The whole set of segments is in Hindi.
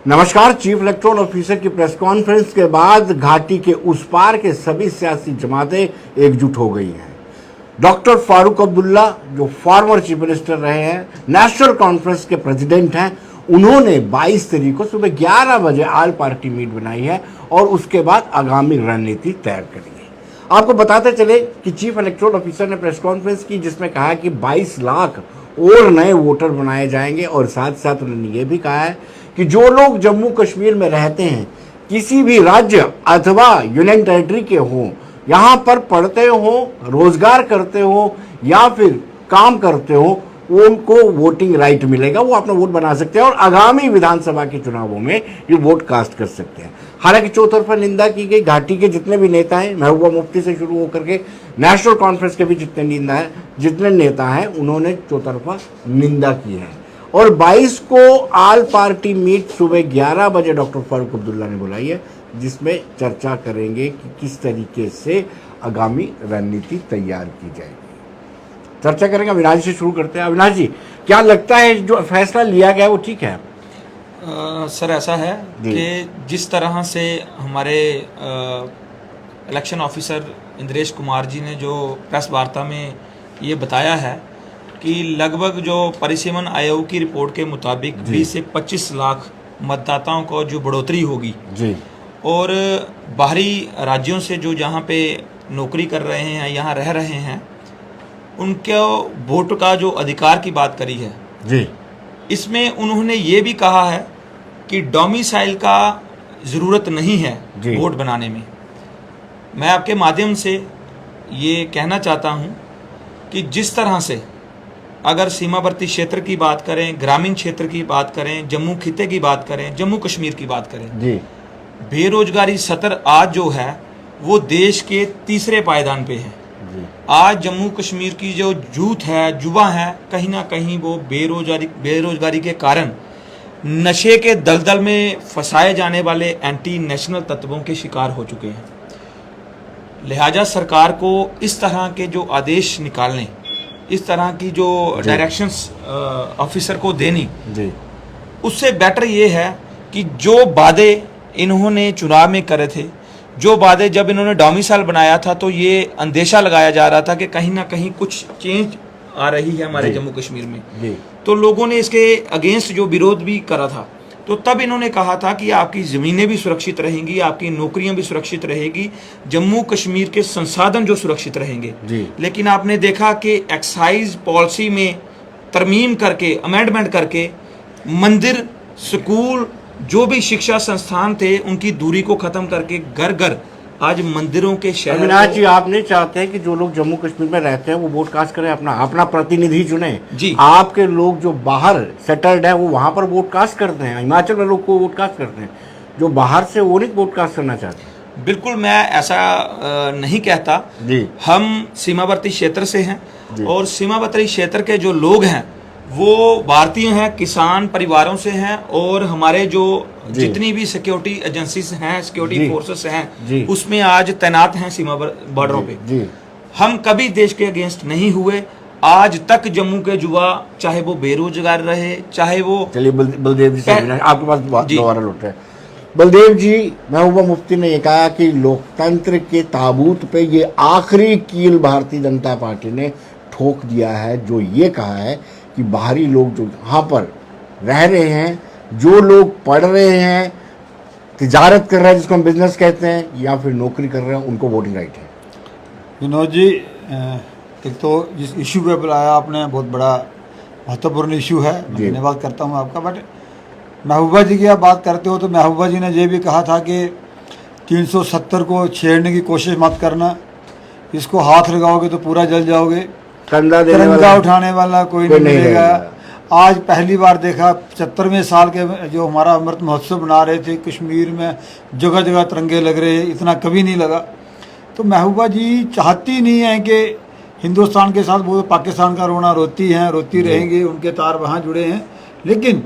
नमस्कार। चीफ इलेक्टोरल ऑफिसर की प्रेस कॉन्फ्रेंस के बाद घाटी के उस पार के सभी सियासी जमातें एकजुट हो गई हैं। डॉक्टर फारूक अब्दुल्ला जो फॉर्मर चीफ मिनिस्टर रहे हैं, नेशनल कॉन्फ्रेंस के प्रेसिडेंट हैं, उन्होंने 22 तारीख को सुबह 11 बजे ऑल पार्टी मीट बनाई है और उसके बाद आगामी रणनीति तैयार करी है। आपको बताते चले कि चीफ इलेक्टोरल ऑफिसर ने प्रेस कॉन्फ्रेंस की जिसमें कहा कि 22 लाख और नए वोटर बनाए जाएंगे और साथ साथ उन्होंने ये भी कहा है कि जो लोग जम्मू कश्मीर में रहते हैं, किसी भी राज्य अथवा यूनियन टेरिटरी के हों, यहाँ पर पढ़ते हो, रोजगार करते हो या फिर काम करते हो, उनको वोटिंग राइट मिलेगा। वो अपना वोट बना सकते हैं और आगामी विधानसभा के चुनावों में ये वोट कास्ट कर सकते हैं। हालांकि चौतरफा निंदा की गई। घाटी के जितने भी नेता हैं, महबूबा मुफ्ती से शुरू होकर के नेशनल कॉन्फ्रेंस के भी जितने नेता हैं, उन्होंने चौतरफा निंदा की है। और 22 को ऑल पार्टी मीट सुबह 11 बजे डॉक्टर फारूक अब्दुल्ला ने बुलाई है, जिसमें चर्चा करेंगे कि किस तरीके से आगामी रणनीति तैयार की जाएगी। चर्चा करेंगे। अविनाश जी से शुरू करते हैं। अविनाश जी, क्या लगता है जो फैसला लिया गया वो ठीक है? सर, ऐसा है कि जिस तरह से हमारे इलेक्शन ऑफिसर इंद्रेश कुमार जी ने जो प्रेस वार्ता में ये बताया है कि लगभग जो परिसीमन आयोग की रिपोर्ट के मुताबिक 20 से 25 लाख मतदाताओं को जो बढ़ोतरी होगी जी, और बाहरी राज्यों से जो जहाँ पे नौकरी कर रहे हैं, यहाँ रह रहे हैं, उनके वोट का जो अधिकार की बात करी है जी। इसमें उन्होंने ये भी कहा है कि डोमिसाइल का ज़रूरत नहीं है वोट बनाने में। मैं आपके माध्यम से ये कहना चाहता हूँ कि जिस तरह से अगर सीमावर्ती क्षेत्र की बात करें, ग्रामीण क्षेत्र की बात करें, जम्मू खिते की बात करें, जम्मू कश्मीर की बात करें जी, बेरोजगारी स्तर आज जो है वो देश के तीसरे पायदान पे है। आज जम्मू कश्मीर की जो यूथ है, युवा है, कहीं ना कहीं वो बेरोजगारी के कारण नशे के दलदल में फंसाए जाने वाले एंटी नेशनल तत्वों के शिकार हो चुके हैं। लिहाजा सरकार को इस तरह के जो आदेश निकालने, इस तरह की जो डायरेक्शंस ऑफिसर को देनी, उससे बेटर ये है कि जो वादे इन्होंने चुनाव में करे थे, जो वादे जब इन्होंने डोमिसाइल बनाया था, तो ये अंदेशा लगाया जा रहा था कि कहीं ना कहीं कुछ चेंज आ रही है हमारे जम्मू कश्मीर में, तो लोगों ने इसके अगेंस्ट जो विरोध भी करा था, तो तब इन्होंने कहा था कि आपकी ज़मीनें भी सुरक्षित रहेंगी, आपकी नौकरियां भी सुरक्षित रहेगी, जम्मू कश्मीर के संसाधन जो सुरक्षित रहेंगे। लेकिन आपने देखा कि एक्साइज पॉलिसी में तरमीम करके, अमेंडमेंट करके, मंदिर, स्कूल, जो भी शिक्षा संस्थान थे, उनकी दूरी को ख़त्म करके घर घर आज मंदिरों के शहर। अविनाश जी, आप नहीं चाहते हैं कि जो लोग जम्मू कश्मीर में रहते हैं वो वोट कास्ट करें, अपना प्रतिनिधि चुने जी? आपके लोग जो बाहर सेटल्ड है वो वहां पर वोट कास्ट करते हैं। हिमाचल में लोग को वोट कास्ट करते हैं, जो बाहर से वो नहीं वोट कास्ट करना चाहते। बिल्कुल, मैं ऐसा नहीं कहता जी। हम सीमावर्ती क्षेत्र से हैं और सीमावर्ती क्षेत्र के जो लोग हैं वो भारतीय हैं, किसान परिवारों से हैं, और हमारे जो जितनी भी सिक्योरिटी एजेंसीज हैं, सिक्योरिटी फोर्सेस हैं, उसमें आज तैनात हैं सीमा बॉर्डरों पे। हम कभी देश के अगेंस्ट नहीं हुए। आज तक जम्मू के युवा, चाहे वो बेरोजगार रहे, चाहे वो। चलिए बलदेव जी, आपके पास दोबारा लौट रहे हैं। बलदेव जी, महबूबा मुफ्ती ने यह कहा कि लोकतंत्र के ताबूत पे ये आखिरी कील भारतीय जनता पार्टी ने ठोक दिया है, जो ये कहा है कि बाहरी लोग जो यहाँ पर रह रहे हैं, जो लोग पढ़ रहे हैं, तिजारत कर रहे हैं जिसको हम बिजनेस कहते हैं, या फिर नौकरी कर रहे हैं, उनको वोटिंग राइट है। विनोद जी, एक तो जिस इशू पे बुलाया आपने, बहुत बड़ा महत्वपूर्ण इशू है, मैं धन्यवाद करता हूँ आपका। बट महबूबा जी की आप बात करते हो तो महबूबा जी ने ये भी कहा था कि 370 को छेड़ने की कोशिश मत करना, इसको हाथ लगाओगे तो पूरा जल जाओगे, तिरंगा उठाने वाला कोई नहीं मिलेगा। आज पहली बार देखा, 75वें साल के जो हमारा अमृत महोत्सव बना रहे थे, कश्मीर में जगह जगह तिरंगे लग रहे, इतना कभी नहीं लगा। तो महबूबा जी चाहती नहीं है कि हिंदुस्तान के साथ वो पाकिस्तान का रोना रोती हैं, रोती रहेंगी, उनके तार वहाँ जुड़े हैं। लेकिन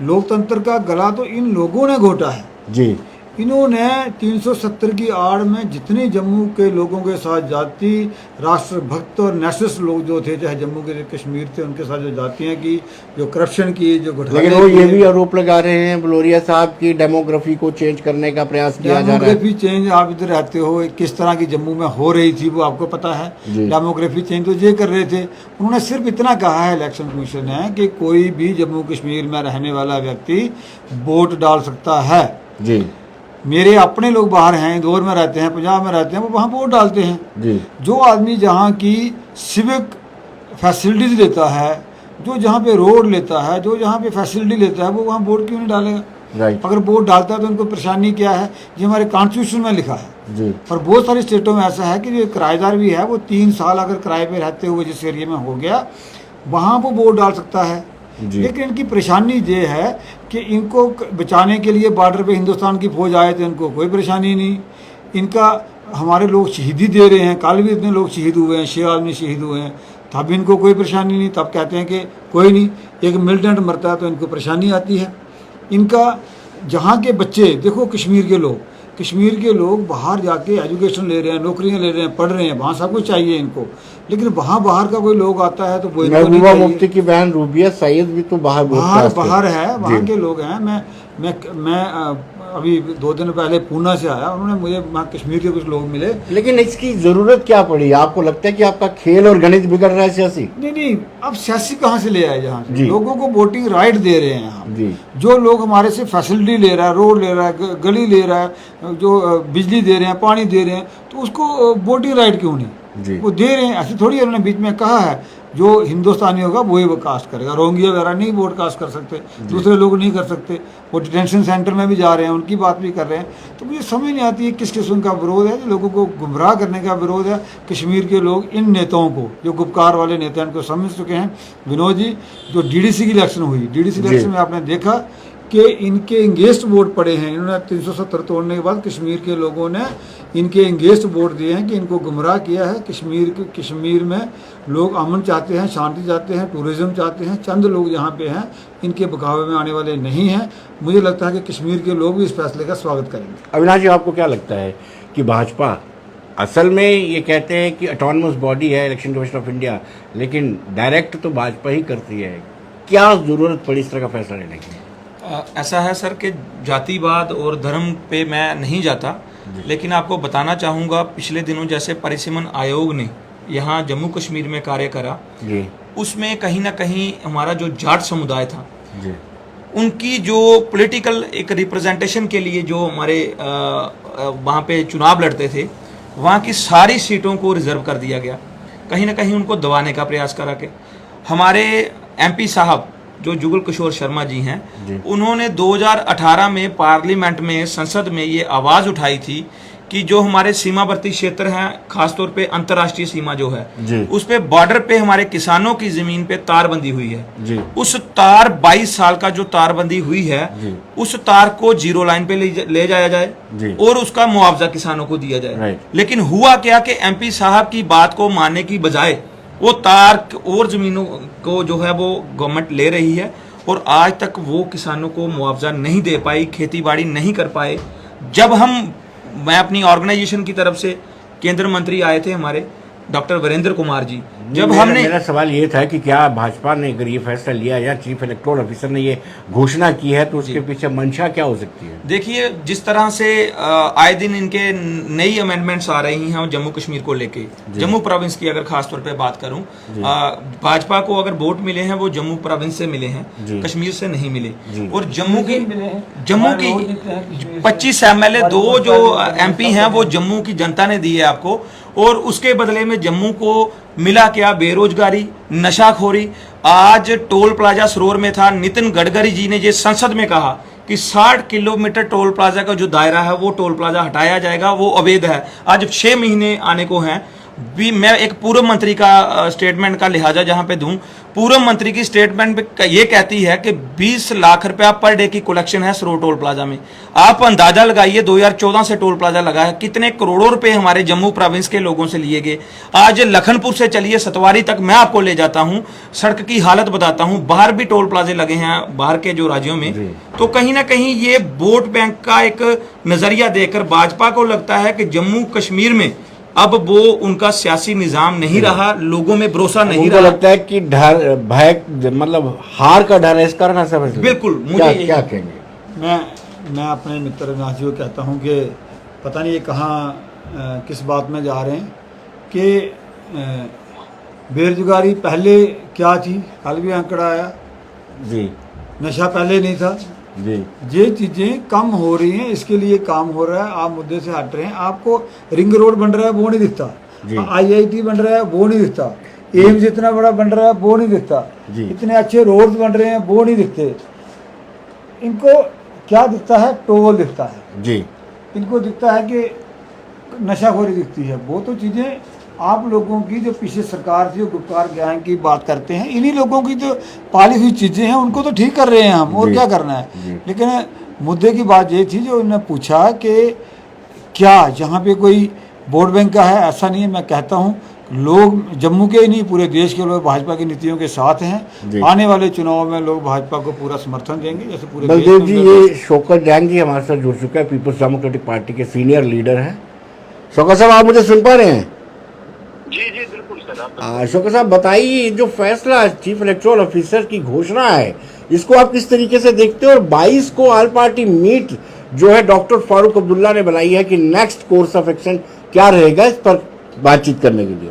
लोकतंत्र का गला तो इन लोगों ने घोटा है जी। इन्होंने 370 की आड़ में जितने जम्मू के लोगों के साथ जाति राष्ट्रभक्त और नेशनलिस्ट लोग जो थे, चाहे जम्मू के कश्मीर थे, उनके साथ जो जातियाँ की, जो करप्शन की, जो घोटाले लेकिन वो ये भी आरोप लगा रहे हैं बलोरिया साहब की डेमोग्राफी को चेंज करने का प्रयास किया जा रहा है। डेमोग्राफी चेंज, आप इधर रहते हो, किस तरह की जम्मू में हो रही थी वो आपको पता है। डेमोग्राफी चेंज तो ये कर रहे थे। उन्होंने सिर्फ इतना कहा है इलेक्शन कमीशन ने कि कोई भी जम्मू कश्मीर में रहने वाला व्यक्ति वोट डाल सकता है। जी, मेरे अपने लोग बाहर हैं, इंदौर में रहते हैं, पंजाब में रहते हैं, वो वहाँ वोट डालते हैं। जी, जो आदमी जहाँ की सिविक फैसिलिटीज लेता है, जो जहाँ पे रोड लेता है, जो जहाँ पे फैसिलिटी लेता है, वो वहाँ वोट क्यों नहीं डालेगा? राइट। अगर वोट डालता है तो उनको परेशानी क्या है? ये हमारे कॉन्स्टिट्यूशन में लिखा है। जी, और बहुत सारी स्टेटों में ऐसा है कि जो किराएदार भी है वो 3 साल अगर किराए पे रहते हुए जिस एरिया में हो गया, वहाँ वो वोट डाल सकता है। लेकिन इनकी परेशानी ये है कि इनको बचाने के लिए बॉर्डर पे हिंदुस्तान की फौज आए तो इनको कोई परेशानी नहीं। इनका हमारे लोग शहीदी दे रहे हैं, कल भी इतने लोग शहीद हुए हैं, 6 आदमी शहीद हुए हैं, तब इनको कोई परेशानी नहीं। तब कहते हैं कि कोई नहीं, एक मिलिटेंट मरता है तो इनको परेशानी आती है। इनका जहाँ के बच्चे देखो, कश्मीर के लोग बाहर जाके एजुकेशन ले रहे हैं, नौकरियां ले रहे हैं, पढ़ रहे हैं, वहाँ सब कुछ चाहिए इनको। लेकिन वहाँ बाहर का कोई लोग आता है तो वो इनको नहीं चाहिए। मुफ्ती की बहन रूबिया सैयद भी तो बाहर है, वहाँ के लोग हैं। मैं अभी 2 दिन पहले पूना से आया, उन्होंने मुझे वहाँ कश्मीर के कुछ लोग मिले। लेकिन इसकी जरूरत क्या पड़ी? आपको लगता है कि आपका खेल और गणित बिगड़ रहा है सियासी? नहीं, अब सियासी कहाँ से ले आए? जहाँ से जी। लोगों को वोटिंग राइट दे रहे हैं हम। जी, जो लोग हमारे से फैसिलिटी ले रहा है, रोड ले रहा है, गली ले रहा है, जो बिजली दे रहे हैं, पानी दे रहे हैं, तो उसको वोटिंग राइट क्यों नहीं? जी, वो दे रहे हैं। ऐसे थोड़ी उन्होंने बीच में कहा है जो हिंदुस्तानी होगा वही वो कास्ट करेगा। रोहिंग्या वगैरह नहीं वोट कास्ट कर सकते, दूसरे लोग नहीं कर सकते। वो डिटेंशन सेंटर में भी जा रहे हैं, उनकी बात भी कर रहे हैं। तो मुझे समझ नहीं आती है किस किस्म का विरोध है, जो लोगों को गुमराह करने का विरोध है। कश्मीर के लोग इन नेताओं को, जो गुपकार वाले नेता हैं, उनको समझ चुके हैं। विनोद जी, जो डीडीसी की इलेक्शन हुई, डीडीसी इलेक्शन में आपने देखा कि इनके इंगेस्ट वोट पड़े हैं। इन्होंने 370 तोड़ने के बाद कश्मीर के लोगों ने इनके इंगेस्ट वोट दिए हैं कि इनको गुमराह किया है। कश्मीर में लोग अमन चाहते हैं, शांति चाहते हैं, टूरिज्म चाहते हैं। चंद लोग यहाँ पे हैं, इनके बगावे में आने वाले नहीं हैं। मुझे लगता है कि कश्मीर के लोग भी इस फैसले का स्वागत करेंगे। अविनाश जी, आपको क्या लगता है कि भाजपा असल में ये कहते हैं कि ऑटोनमस बॉडी है इलेक्शन कमीशन ऑफ इंडिया, लेकिन डायरेक्ट तो भाजपा ही करती है, क्या जरूरत पड़ी इस तरह का फैसला लेने की? ऐसा है सर कि जातिवाद और धर्म पे मैं नहीं जाता, लेकिन आपको बताना चाहूँगा, पिछले दिनों जैसे परिसीमन आयोग ने यहाँ जम्मू कश्मीर में कार्य करा, जी, उसमें कहीं ना कहीं हमारा जो जाट समुदाय था, जी, उनकी जो पॉलिटिकल एक रिप्रेजेंटेशन के लिए जो हमारे वहाँ पे चुनाव लड़ते थे, वहाँ की सारी सीटों को रिजर्व कर दिया गया। कहीं ना कहीं उनको दबाने का प्रयास करा के हमारे एमपी साहब जो जुगल किशोर शर्मा जी हैं, उन्होंने 2018 में पार्लियामेंट में, संसद में ये आवाज़ उठाई थी कि जो हमारे सीमावर्ती क्षेत्र हैं, खासतौर पे अंतर्राष्ट्रीय सीमा जो है, उस पे बॉर्डर पे हमारे किसानों की जमीन पे तारबंदी हुई है। उस तार 22 साल का जो तारबंदी हुई है, उस तार को 0 लाइन पे ले जाया जाए और उसका मुआवजा किसानों को दिया जाए। लेकिन हुआ क्या कि एमपी साहब की बात को मानने की बजाय वो तार और जमीनों को जो है वो गवर्नमेंट ले रही है, और आज तक वो किसानों को मुआवजा नहीं दे पाई, खेती बाड़ी नहीं कर पाए। जब मैं अपनी ऑर्गेनाइजेशन की तरफ से, केंद्र मंत्री आए थे हमारे डॉक्टर वीरेंद्र कुमार जी, जब मेरा सवाल ये था कि क्या भाजपा ने अगर ये फैसला लिया या चीफ इलेक्टोरल ऑफिसर ने ये घोषणा की है तो उसके पीछे मंशा क्या हो सकती है? देखिए, जिस तरह से आए दिन इनके नई अमेंडमेंट्स आ रही हैं जम्मू कश्मीर को लेके, जम्मू प्रोविंस की अगर खास तौर पे बात करूं, भाजपा को अगर वोट मिले हैं वो जम्मू प्रोविंस से मिले हैं, कश्मीर से नहीं मिले। और जम्मू की 25 MLA 2 जो MP हैं वो जम्मू की जनता ने दी है आपको, और उसके बदले में जम्मू को मिला क्या? बेरोजगारी, नशाखोरी। आज टोल प्लाजा सरोवर में था, नितिन गडकरी जी ने ये संसद में कहा कि 60 किलोमीटर टोल प्लाजा का जो दायरा है वो टोल प्लाजा हटाया जाएगा, वो अवैध है। आज 6 महीने आने को हैं, भी मैं एक पूर्व मंत्री का स्टेटमेंट का लिहाजा जहां पे दूं, पूर्व मंत्री की स्टेटमेंट पे ये कहती है कि 20 लाख रुपया पर डे की कलेक्शन है सरोर टोल प्लाजा में। आप अंदाजा लगाइए 2014 से टोल प्लाजा लगा है, कितने करोड़ों रुपए हमारे जम्मू प्रोविंस के लोगों से लिए गए। आज लखनपुर से चलिए सतवारी तक मैं आपको ले जाता हूं, सड़क की हालत बताता हूं, बाहर भी टोल प्लाजे लगे हैं बाहर के जो राज्यों में। तो कहीं ना कहीं ये वोट बैंक का एक नजरिया देकर भाजपा को लगता है कि जम्मू कश्मीर में अब वो उनका सियासी निजाम नहीं रहा, लोगों में भरोसा नहीं उनको रहा। लगता है कि डर भय मतलब हार का डर है, इस कारण ऐसा फैसला। बिल्कुल, मुझे क्या यही- क्या कहेंगे? मैं अपने मित्र अविनाश जी को कहता हूं कि पता नहीं ये कहाँ किस बात में जा रहे हैं कि बेरोजगारी पहले क्या थी, कल भी आंकड़ा आया, जी नशा पहले नहीं था। जी ये चीज़ें कम हो रही हैं, इसके लिए काम हो रहा है। आप मुद्दे से हट रहे हैं, आपको रिंग रोड बन रहा है वो नहीं दिखता, IIT बन रहा है वो नहीं दिखता, एम्स इतना बड़ा बन रहा है वो नहीं दिखता, इतने अच्छे रोड्स बन रहे हैं वो नहीं दिखते। इनको क्या दिखता है? टोल दिखता है जी। इनको दिखता है कि नशाखोरी दिखती है। वो तो चीज़ें आप लोगों की जो पीछे सरकार थी, जो गुप्कार ज्ञान की बात करते हैं, इन्हीं लोगों की जो पाली हुई चीज़ें हैं उनको तो ठीक कर रहे हैं हम, और क्या करना है। लेकिन मुद्दे की बात ये थी जो उन्होंने पूछा कि क्या यहाँ पे कोई वोट बैंक का है? ऐसा नहीं है। मैं कहता हूँ लोग जम्मू के ही नहीं पूरे देश के लोग भाजपा की नीतियों के साथ हैं। आने वाले चुनाव में लोग भाजपा को पूरा समर्थन देंगे, जैसे पूरे बलदेव जी, ये शौकत जैन जी हमारे साथ जुड़ चुका है, पीपल्स डेमोक्रेटिक पार्टी के सीनियर लीडर हैं। शौकत साहब, आप मुझे सुन पा रहे हैं? जी जी बिल्कुल सर। शौकत साहब, बताइए, जो फैसला चीफ इलेक्टोरल ऑफिसर की घोषणा है, इसको आप किस तरीके से देखते हो? और 22 को ऑल पार्टी मीट जो है डॉक्टर फारूक अब्दुल्ला ने बनाई है कि नेक्स्ट कोर्स ऑफ एक्शन क्या रहेगा, इस पर बातचीत करने के लिए।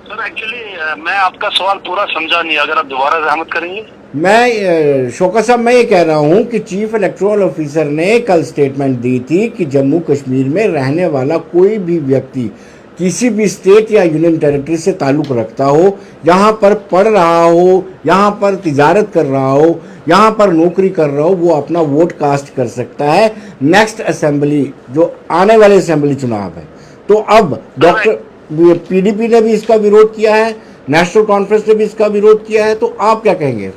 सर एक्चुअली मैं आपका सवाल पूरा समझा नहीं, अगर आप दोबारा रहमत करेंगे। मैं शौकत साहब, मैं ये कह रहा हूं कि चीफ इलेक्टोरल ऑफिसर ने कल स्टेटमेंट दी थी कि जम्मू कश्मीर में रहने वाला कोई भी व्यक्ति किसी भी स्टेट या यूनियन टेरिटरी से ताल्लुक़ रखता हो, यहाँ पर पढ़ रहा हो, यहाँ पर तिजारत कर रहा हो, यहाँ पर नौकरी कर रहा हो, वो अपना वोट कास्ट कर सकता है नेक्स्ट असेंबली, जो आने वाले असेंबली चुनाव है। तो अब डॉक्टर PDP ने भी इसका विरोध किया है, नेशनल कॉन्फ्रेंस ने भी इसका विरोध किया है, तो आप क्या कहेंगे?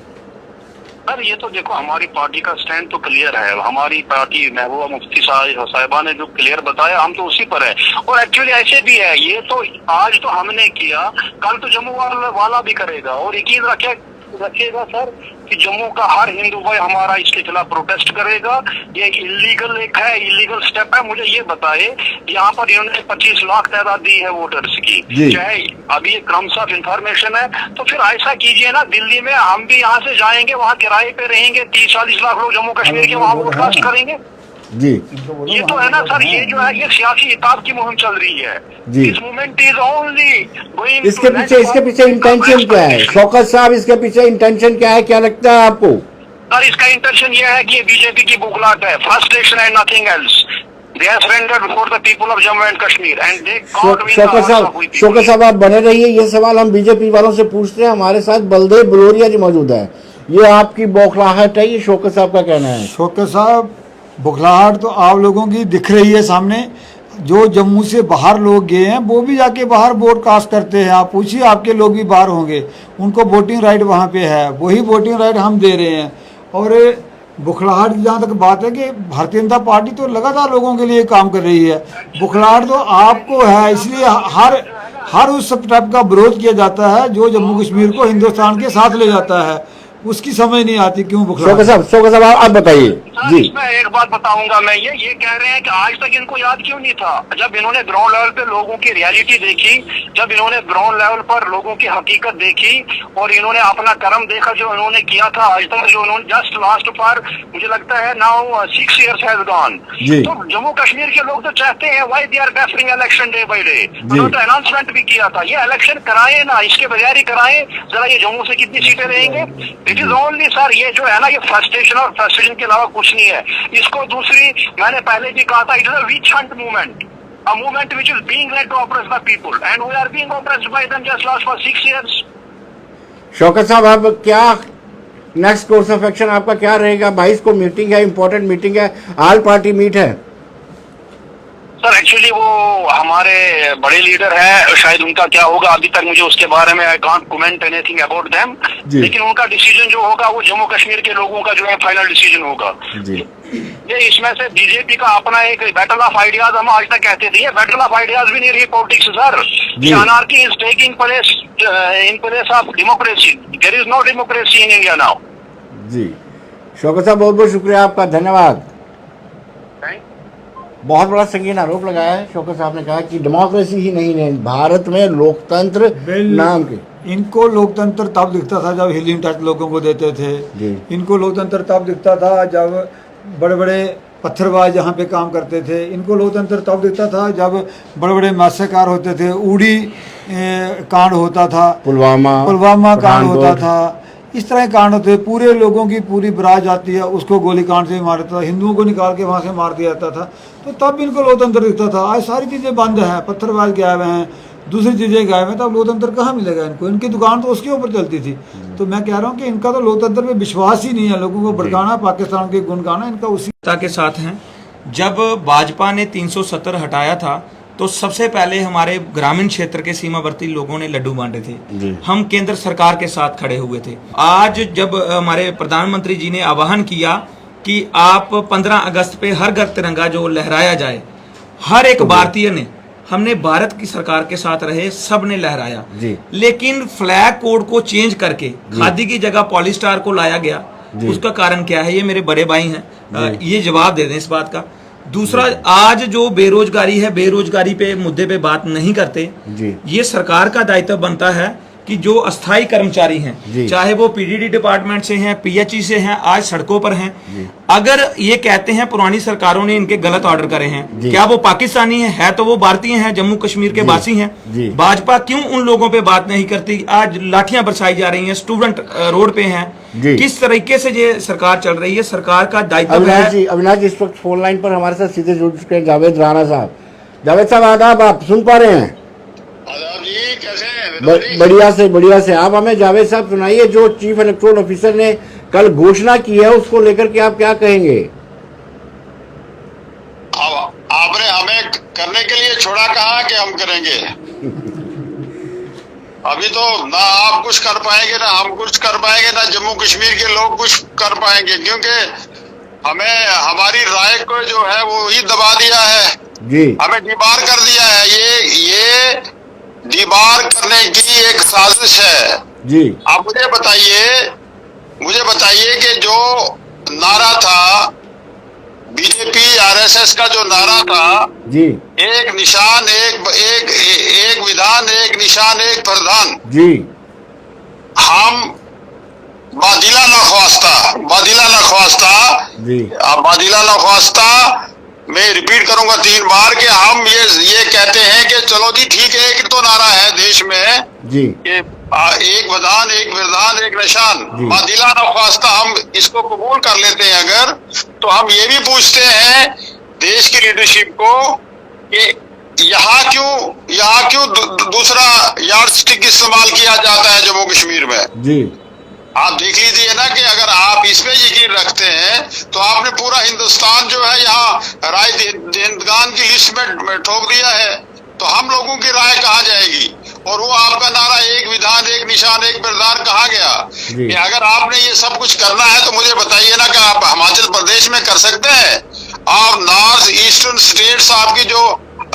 सर ये तो देखो, हमारी पार्टी का स्टैंड तो क्लियर है। हमारी पार्टी महबूबा मुफ्ती साहिबा ने जो क्लियर बताया, हम तो उसी पर है। और एक्चुअली ऐसे भी है, ये तो आज तो हमने किया, कल तो जम्मू वाला भी करेगा। और यकीन रखिएगा सर कि जम्मू का हर हिंदू भाई हमारा इसके खिलाफ प्रोटेस्ट करेगा। ये इलीगल इलीगल स्टेप है। मुझे ये बताए, यहाँ पर इन्होंने 25 लाख तादाद दी है वोटर्स की, चाहे अभी ये क्रम्स ऑफ इंफॉर्मेशन है। तो फिर ऐसा कीजिए ना, दिल्ली में हम भी यहाँ से जाएंगे, वहाँ किराए पे रहेंगे, 30-40 लाख लोग जम्मू कश्मीर के वहाँ वोट कास्ट करेंगे। जी, ये तो है ना सर, ये जो है ये सियासी इताब की मुहिम चल रही है। This movement is only going. इसके पीछे इंटेंशन क्या है शौकत साहब? इसके पीछे इंटेंशन क्या है, क्या लगता है आपको? सर इसका इंटेंशन ये है कि बीजेपी की बुखलाहट है, frustration and nothing else. They have surrendered before the people of Jammu and Kashmir and they can't win the hearts of we people. Shaukat साहब, आप बने रहिए, ये सवाल हम बीजेपी वालों से पूछते हैं। हमारे साथ बलदेव बलोरिया जी मौजूद है। ये आपकी बौखलाहट है, ये शौकत साहब का कहना है। शौकत साहब, बुखलाहट तो आप लोगों की दिख रही है सामने। जो जम्मू से बाहर लोग गए हैं वो भी जाके बाहर वोट कास्ट करते हैं। आप पूछिए, आपके लोग भी बाहर होंगे, उनको वोटिंग राइट वहाँ पे है, वही वोटिंग राइट हम दे रहे हैं। और बुखलाहट की जहाँ तक बात है कि भारतीय जनता पार्टी तो लगातार लोगों के लिए काम कर रही है। बुखलाहट तो आपको है, इसलिए हर उस स्टेप का विरोध किया जाता है जो जम्मू कश्मीर को हिंदुस्तान के साथ ले जाता है। उसकी समझ नहीं आती क्यों बुखलाहट। शौकत साहब आप बताइए जी। इसमें एक बात बताऊंगा मैं, ये कह रहे हैं कि आज तक इनको याद क्यों नहीं था? जब इन्होंने ग्राउंड लेवल पे लोगों की रियलिटी देखी, जब इन्होंने ग्राउंड लेवल पर लोगों की हकीकत देखी और इन्होंने अपना कर्म देखा जो इन्होंने किया था आज तक, जो इन्होंने जस्ट लास्ट पर मुझे लगता है नाउ 6 years हैज गॉन। तो जम्मू कश्मीर के लोग तो चाहते हैं why they are deferring election day by day. उन्होंने तो अनाउंसमेंट भी किया था, ये इलेक्शन कराए ना, इसके बजाय कराएं जरा। ये जम्मू से कितनी सीटें रहेंगे? इट इज ओनली सर, ये जो है ना, ये फ्रस्ट्रेशन और फ्रस्ट्रेशन के अलावा कुछ नहीं है। इसको दूसरी मैंने पहले भी कहा था, it is a witch hunt movement, a movement which is being led to oppress the people and we are being oppressed by them just last for 6 years। Shaukat sahab, अब क्या नेक्स्ट कोर्स ऑफ एक्शन आपका क्या रहेगा? 22 को मीटिंग है, इंपॉर्टेंट मीटिंग है, ऑल पार्टी मीट है। सर एक्चुअली वो हमारे बड़े लीडर है, शायद उनका क्या होगा अभी तक मुझे उसके बारे में I can't comment anything about them, लेकिन उनका डिसीजन जो होगा वो जम्मू कश्मीर के लोगों का जो है फाइनल डिसीजन होगा जी। ये इसमें से बीजेपी का अपना एक बैटल ऑफ आइडियाज हम आज तक कहते थे, बैटल ऑफ आइडियाज भी नहीं रही politics sir. Anarchy is taking place in place of democracy. There is no democracy in India now. जी शौकत साहब, बहुत बहुत शुक्रिया आपका, धन्यवाद। बहुत बड़ा संगीन आरोप लगाया है। शौकत साहब ने कहा कि डेमोक्रेसी ही नहीं है भारत में, लोकतंत्र नाम के। इनको लोकतंत्र तब दिखता था जब हीलिंग टच लोगों को देते थे। इनको लोकतंत्र तब दिखता था जब बड़े बड़े पत्थरबाज यहाँ पे काम करते थे। इनको लोकतंत्र तब दिखता था जब बड़े बड़े मत्स्यकार होते थे, उड़ी कांड होता था, पुलवामा कांड होता था, इस तरह के कांड होते। पूरे लोगों की पूरी बारात जाती है, उसको गोली कांड से मार देता था, हिंदुओं को निकाल के वहाँ से मार दिया जाता था। तो तब इनको लोकतंत्र दिखता था। आज सारी चीज़ें बंद हैं, पत्थरबाज गायब हैं, दूसरी चीज़ें गायब हैं, तब लोकतंत्र कहाँ मिलेगा इनको? इनकी दुकान तो उसके ऊपर चलती थी। तो मैं कह रहा हूँ कि इनका तो लोकतंत्र पे विश्वास ही नहीं है। लोगों को भड़काना, पाकिस्तान के गुण गाना, इनका उसी के साथ हैं। जब भाजपा ने 370 हटाया था तो सबसे पहले हमारे ग्रामीण क्षेत्र के सीमावर्ती लोगों ने लड्डू बांटे थे। हम केंद्र सरकार के साथ खड़े हुए थे। आज जब हमारे प्रधानमंत्री जी ने आह्वान किया कि आप 15 अगस्त पे हर घर तिरंगा जो लहराया जाए, हर एक भारतीय ने, हमने भारत की सरकार के साथ रहे, सब ने लहराया। लेकिन फ्लैग कोड को चेंज करके खादी की जगह पॉलिस्टार को लाया गया। उसका कारण क्या है? ये मेरे बड़े भाई हैं, ये जवाब दे दें इस बात का। दूसरा, आज जो बेरोजगारी है, बेरोजगारी पे मुद्दे पे बात नहीं करते। ये सरकार का दायित्व बनता है कि जो अस्थायी कर्मचारी हैं, चाहे वो पीडीडी डिपार्टमेंट से हैं, पीएचई से हैं, आज सड़कों पर हैं, अगर ये कहते हैं पुरानी सरकारों ने इनके गलत ऑर्डर करे हैं, क्या वो पाकिस्तानी है तो वो भारतीय हैं, जम्मू कश्मीर के वासी हैं। भाजपा क्यों उन लोगों पे बात नहीं करती? आज लाठियां बरसाई जा रही हैं, स्टूडेंट रोड पे हैं। किस तरीके से ये सरकार चल रही है? सरकार का दायित्व है। अविनाश जी इस वक्त फोन लाइन पर हमारे साथ सीधे जुड़ चुके हैं जावेद राणा साहब। जावेद साहब आदाब, आप सुन पा रहे हैं? जी कैसे हैं? बढ़िया से आप हमें जावेद साहब सुनाइए, जो चीफ इलेक्टोरल ऑफिसर ने कल घोषणा की है उसको लेकर के आप क्या कहेंगे? आपने हमें करने के लिए छोड़ा, कहा कि हम करेंगे। अभी तो ना आप कुछ कर पाएंगे, ना हम कुछ कर पाएंगे, ना जम्मू कश्मीर के लोग कुछ कर पाएंगे, क्योंकि हमें हमारी राय को जो है वो ही दबा दिया है जी। हमें डिबार कर दिया है। ये डिबार करने की एक साजिश है जी। आप मुझे बताइए कि जो नारा था बीजेपी आरएसएस का, जो नारा था जी, एक निशान एक विधान, एक निशान एक प्रधान जी, हम बादिला न ख्वास्ता मैं रिपीट करूंगा 3 बार कि हम ये कहते हैं कि चलो जी ठीक है, एक तो नारा है देश में जी, कि एक विधान, एक विधान, एक निशान, बादिला न ख्वास्ता, हम इसको कबूल कर लेते हैं। अगर तो हम ये भी पूछते हैं देश की लीडरशिप को कि यहाँ क्यों दूसरा यार्डस्टिक इस्तेमाल किया जाता है जम्मू कश्मीर में जी। आप देख लीजिए ना कि अगर आप इस पे यकीन रखते हैं तो आपने पूरा हिंदुस्तान जो है यहाँ राय दहिंदगान की लिस्ट में ठोक दिया है, तो हम लोगों की राय कहाँ जाएगी? और वो आपका नारा एक विधान, एक निशान, एक प्रधान कहाँ गया? कि अगर आपने ये सब कुछ करना है तो मुझे बताइए ना कि आप हिमाचल प्रदेश में कर सकते हैं? आप नॉर्थ ईस्टर्न स्टेट्स आपकी जो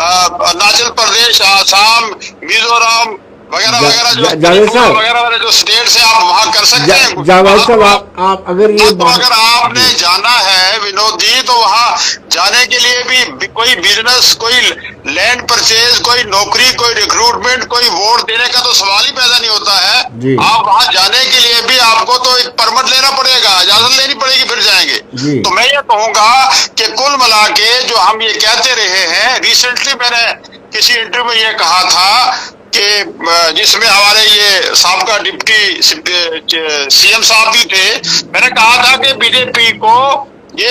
अरुणाचल प्रदेश, आसाम, मिजोरम वगैरह वगैरह जो स्टेट्स है, आप वहाँ कर सकते हैं। जावेद साहब आप अगर ये अगर आपने जाना है विनोद जी, तो वहाँ जाने के लिए भी कोई बिजनेस, कोई लैंड परचेज, कोई नौकरी, कोई रिक्रूटमेंट, कोई वोट देने का तो सवाल ही पैदा नहीं होता है। आप वहाँ जाने के लिए भी आपको तो एक परमिट लेना पड़ेगा, इजाजत लेनी पड़ेगी, फिर जाएंगे। तो मैं ये कहूँगा कि कुल मिला के जो हम ये कहते रहे हैं, रिसेंटली मैंने किसी इंटरव्यू में ये कहा था कि जिसमें हमारे ये साबका डिप्टी सीएम साहब भी थे, मैंने कहा था कि बीजेपी को ये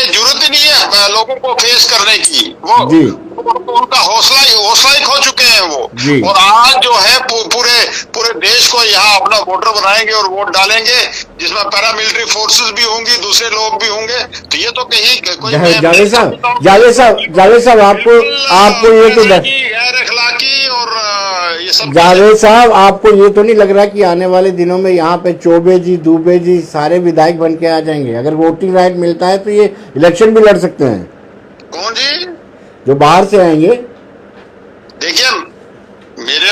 जरूरत नहीं है लोगों को फेस करने की, वो उनका हौसला ही खो चुके हैं वो। और आज जो है पूरे देश को यहाँ अपना वोटर बनाएंगे और वोट डालेंगे, जिसमें पैरामिलिट्री फोर्सेस भी होंगी, दूसरे लोग भी होंगे। तो ये तो कहीं कोई जावेद साहब आपको ये तो गैर अखलाकी और ये सब। जावेद साहब, आपको ये तो नहीं लग रहा कि आने वाले दिनों में यहाँ पे चौबे जी, दुबे जी सारे विधायक बन के आ जाएंगे? अगर वोटिंग राइट मिलता है तो ये इलेक्शन भी लड़ सकते हैं। कौन जी? जो बाहर से आएंगे। देखिए,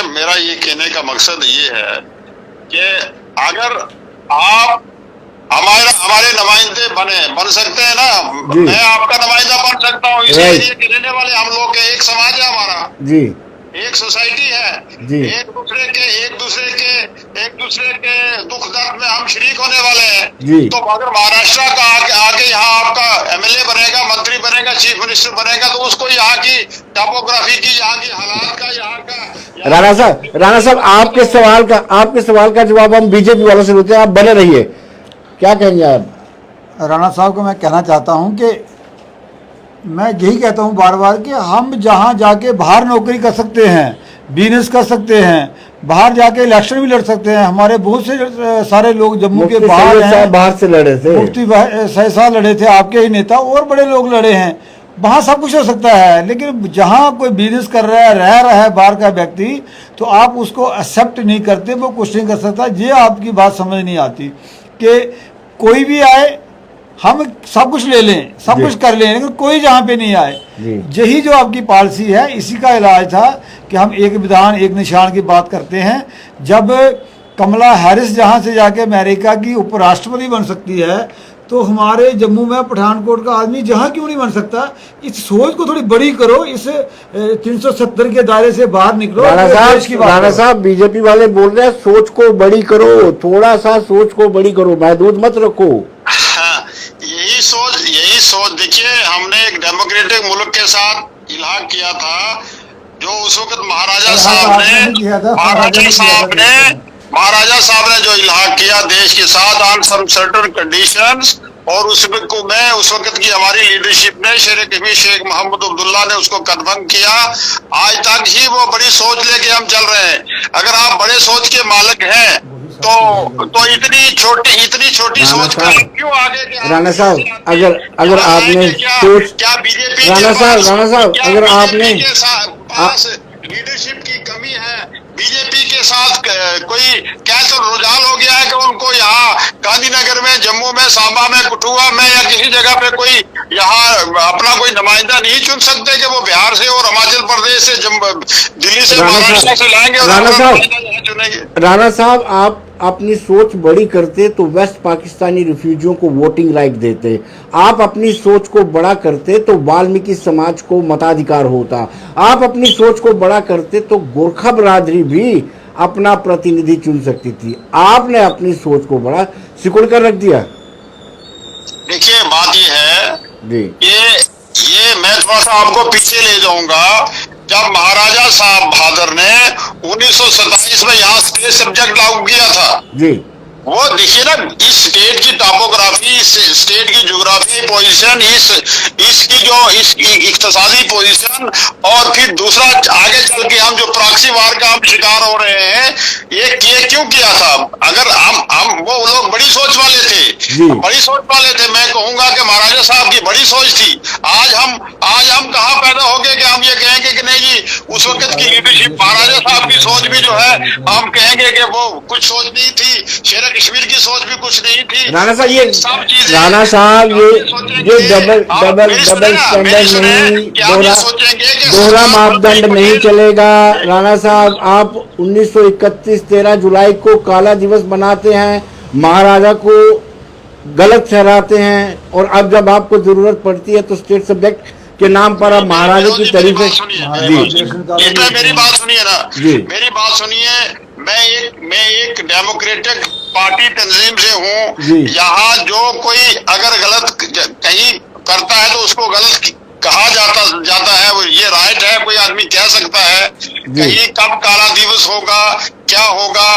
मेरा ये कहने का मकसद ये है कि अगर आप हमारे नुमाइंदे बन सकते हैं ना, मैं आपका नुमाइंदा बन सकता हूँ। इस एरिया के रहने वाले हम लोग के एक समाज है हमारा जी, एक सोसाइटी है जी, एक दूसरे के दुख दर्द में हम शरीक होने वाले हैं जी। तो अगर महाराष्ट्र का आगे यहाँ आपका एमएलए बनेगा, मंत्री बनेगा, चीफ मिनिस्टर बनेगा, तो उसको यहाँ की टोपोग्राफी की, यहाँ की हालात का, यहाँ का राणा साहब आपके सवाल का जवाब हम बीजेपी वालों से लेते हैं। आप बने रहिए, क्या कहेंगे आप? राणा साहब को मैं कहना चाहता हूं कि मैं यही कहता हूं बार बार कि हम जहां जाके बाहर नौकरी कर सकते हैं, बिजनेस कर सकते हैं, बाहर जाके इलेक्शन भी लड़ सकते हैं। हमारे बहुत से सारे लोग जम्मू के बाहर हैं, बाहर से लड़े थे, मुफ्ती साहब लड़े थे, आपके ही नेता और बड़े लोग लड़े हैं। वहाँ सब कुछ हो सकता है, लेकिन जहाँ कोई बिजनेस कर रहा है, रह रहा है बाहर का व्यक्ति, तो आप उसको एक्सेप्ट नहीं करते, वो कुछ नहीं कर सकता। ये आपकी बात समझ नहीं आती कि कोई भी आए हम सब कुछ ले लें, सब कुछ कर लें, लेकिन कोई जहाँ पे नहीं आए। यही जो आपकी पॉलिसी है, इसी का इलाज था कि हम एक विधान एक निशान की बात करते हैं। जब कमला हैरिस जहाँ से जाके अमेरिका की उपराष्ट्रपति बन सकती है, तो हमारे जम्मू में पठानकोट का आदमी जहाँ क्यों नहीं बन सकता? इस सोच को थोड़ी बड़ी करो, इस 370 के दायरे से बाहर निकलो। राणा साहब, बीजेपी वाले बोल रहे हैं सोच को बड़ी करो, थोड़ा सा सोच को बड़ी करो, महदूद मत रखो। यही सोच देखिए, हमने एक डेमोक्रेटिक मुल्क के साथ इलाहा किया था, जो उस वक्त महाराजा साहब ने जो इलाहा किया देश के साथ ऑन सम सर्टेन कंडीशंस, और उस वक्त की हमारी लीडरशिप ने, शेर कश्मीर शेख मोहम्मद अब्दुल्ला ने उसको कन्फर्म किया। आज तक ही वो बड़ी सोच लेके हम चल रहे हैं। अगर आप बड़े सोच के मालिक हैं तो इतनी छोटी सोच का क्यों आगे? राणा साहब, अगर आपने सोच, क्या बीजेपी राणा साहब अगर आपने लीडरशिप की कमी है, बीजेपी के साथ कोई कैसा रुझान हो गया है कि उनको यहाँ गांधीनगर में, जम्मू में, सांबा में, कठुआ में या किसी जगह पे कोई यहाँ अपना कोई नुमाइंदा नहीं चुन सकते कि वो बिहार से और हिमाचल प्रदेश से, दिल्ली से, महाराष्ट्र से लाएंगे और चुनेंगे? राणा साहब, आप अपनी सोच बड़ी करते तो वेस्ट पाकिस्तानी रिफ्यूजियों को वोटिंग राइट देते। आप अपनी सोच को बड़ा करते तो वाल्मीकि समाज को मताधिकार होता। आप अपनी सोच को बड़ा करते तो गोरखा बरादरी भी अपना प्रतिनिधि चुन सकती थी। आपने अपनी सोच को बड़ा सिकुड़ कर रख दिया। देखिए, बात ये है कि ये मैं थोड़ा सा आपको पीछे ले जाऊंगा। जब महाराजा साहब बहादुर ने 1927 में यहाँ स्टेट सब्जेक्ट लागू किया था जी, वो देखिए ना, इस स्टेट की टोपोग्राफी, इस स्टेट की ज्योग्राफी पोजीशन, इसकी इक्तिसादी पोजीशन, और फिर दूसरा आगे चल के हम जो प्रॉक्सी वार का हम शिकार हो रहे हैं, ये क्यों किया था? अगर हम वो लोग बड़ी सोच वाले थे, मैं कहूंगा कि महाराजा साहब की बड़ी सोच थी। आज हम कहाँ पैदा हो गए कि हम ये कहेंगे कि नहीं जी, उस वक्त की लीडरशिप, महाराजा साहब की सोच भी जो है हम कहेंगे कि वो कुछ सोच नहीं थी, शेर कश्मीर की सोच भी कुछ नहीं थी। राणा साहब, ये डबल स्टैंडर्ड नहीं, दोहरा मापदंड नहीं चलेगा। राणा साहब, आप 1931 13 जुलाई को काला दिवस बनाते हैं, महाराजा को गलत ठहराते हैं, और अब जब आपको जरूरत पड़ती है तो स्टेट सब्जेक्ट के नाम पर आप महाराजा की तारीफें। मेरी बात सुनिए ना, मेरी बात सुनिए। मैं एक डेमोक्रेटिक पार्टी तंजीम से हूँ। यहाँ जो कोई अगर गलत कहीं करता है तो उसको गलत कहा जाता है, वो ये राइट है, कोई आदमी कह सकता है। कहीं कब काला दिवस होगा, क्या होगा,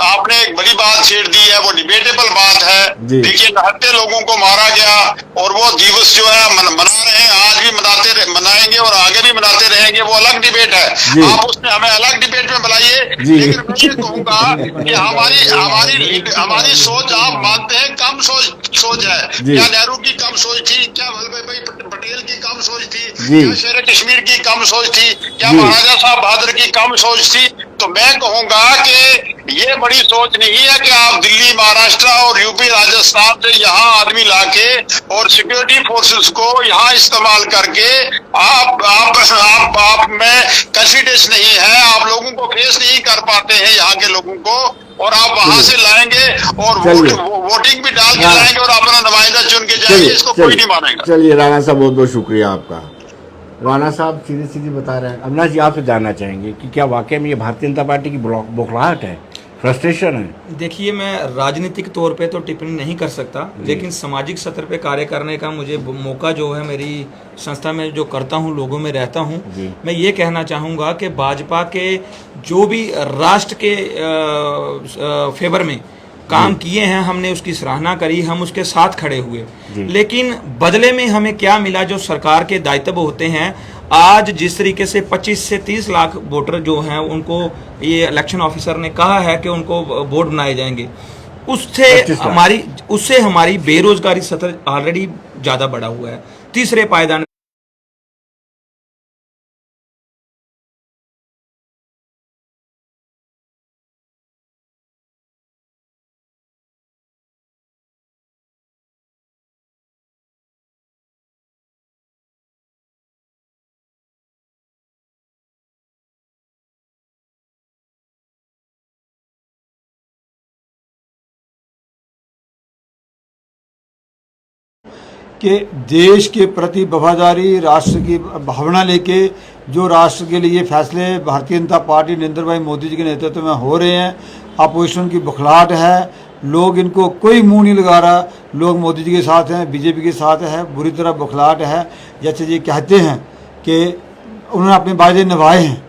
आपने एक बड़ी बात छेड़ दी है, वो डिबेटेबल बात है। देखिए, 79 लोगों को मारा गया और वो दिवस जो है मना रहे हैं, आज भी मनाएंगे और आगे भी मनाते देंगे, वो अलग डिबेट है, आप उसमें हमें अलग डिबेट में बुलाइए। लेकिन मैं ये कहूंगा कि हमारी सोच, आप मानते हैं कम सोच है, क्या नेहरू की कम सोच थी, क्या वल्लभ भाई पटेल की कम सोच थी, क्या शेर कश्मीर की कम सोच थी, क्या महाराजा साहब बहादुर की कम सोच थी? तो मैं कहूंगा कि ये बड़ी सोच नहीं है कि आप दिल्ली, महाराष्ट्र और यूपी, राजस्थान से यहाँ आदमी लाके और सिक्योरिटी फोर्सेस को यहाँ इस्तेमाल करके आप में कॉन्फिडेंस नहीं है, आप लोगों को फेस नहीं कर पाते हैं यहाँ के लोगों को, और आप वहां से लाएंगे और वोटिंग भी डाल के लाएंगे और अपना नुमाइंदा चुन के जाएंगे, इसको कोई नहीं मानेगा। चलिए राणा साहब, बहुत बहुत शुक्रिया आपका। राणा साहब सीधी सीधी बता रहे हैं। अविनाश जी, आपसे जानना चाहेंगे कि क्या वाकई में ये भारतीय जनता पार्टी की बौखलाहट है, फ्रस्ट्रेशन है? देखिए, मैं राजनीतिक तौर पे तो टिप्पणी नहीं कर सकता, लेकिन सामाजिक स्तर पे कार्य करने का मुझे मौका जो है, मेरी संस्था में जो करता हूँ, लोगों में रहता हूँ, मैं ये कहना चाहूँगा कि भाजपा के जो भी राष्ट्र के फेवर में काम किए हैं, हमने उसकी सराहना करी, हम उसके साथ खड़े हुए, लेकिन बदले में हमें क्या मिला? जो सरकार के दायित्व होते हैं, आज जिस तरीके से 25 से 30 लाख वोटर जो हैं, उनको ये इलेक्शन ऑफिसर ने कहा है कि उनको वोट बनाए जाएंगे, उससे हमारी बेरोजगारी स्तर ऑलरेडी ज्यादा बढ़ा हुआ है। तीसरे पायदान कि देश के प्रति वफादारी, राष्ट्र की भावना लेके जो राष्ट्र के लिए फैसले भारतीय जनता पार्टी नरेंद्र भाई मोदी जी के नेतृत्व में हो रहे हैं, अपोजिशन की बुखलाहट है, लोग इनको कोई मुंह नहीं लगा रहा, लोग मोदी जी के साथ हैं, बीजेपी के साथ है, बुरी तरह बुखलाहट है। जैसे ये कहते हैं कि उन्होंने अपने वायदे निभाए हैं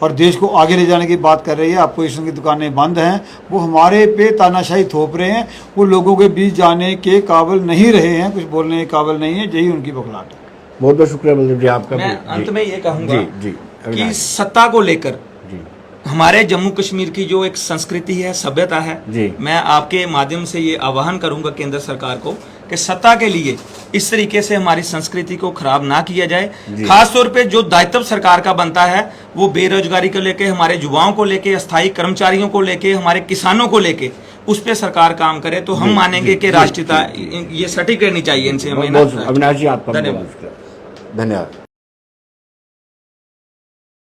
और देश को आगे ले जाने की बात कर रही है, अपोजिशन की दुकानें बंद हैं, वो हमारे पे तानाशाही थोप रहे हैं, वो लोगों के बीच जाने के काबिल नहीं रहे हैं, कुछ बोलने के काबिल नहीं है, यही उनकी बौखलाहट है। बहुत बहुत शुक्रिया बलदेव जी आपका। मैं अंत में ये कहूँगा कि जी सत्ता को लेकर हमारे जम्मू कश्मीर की जो एक संस्कृति है, सभ्यता है, मैं आपके माध्यम से ये आह्वान करूंगा केंद्र सरकार को कि सत्ता के लिए इस तरीके से हमारी संस्कृति को खराब ना किया जाए। खास तौर पे जो दायित्व सरकार का बनता है, वो बेरोजगारी को लेके, हमारे युवाओं को लेके, अस्थायी कर्मचारियों को लेके, हमारे किसानों को लेके, उस पे सरकार काम करे तो हम मानेंगे कि राष्ट्रीयता ये सटीक रहनी चाहिए इनसे हमें। अविनाश जी आपका धन्यवाद।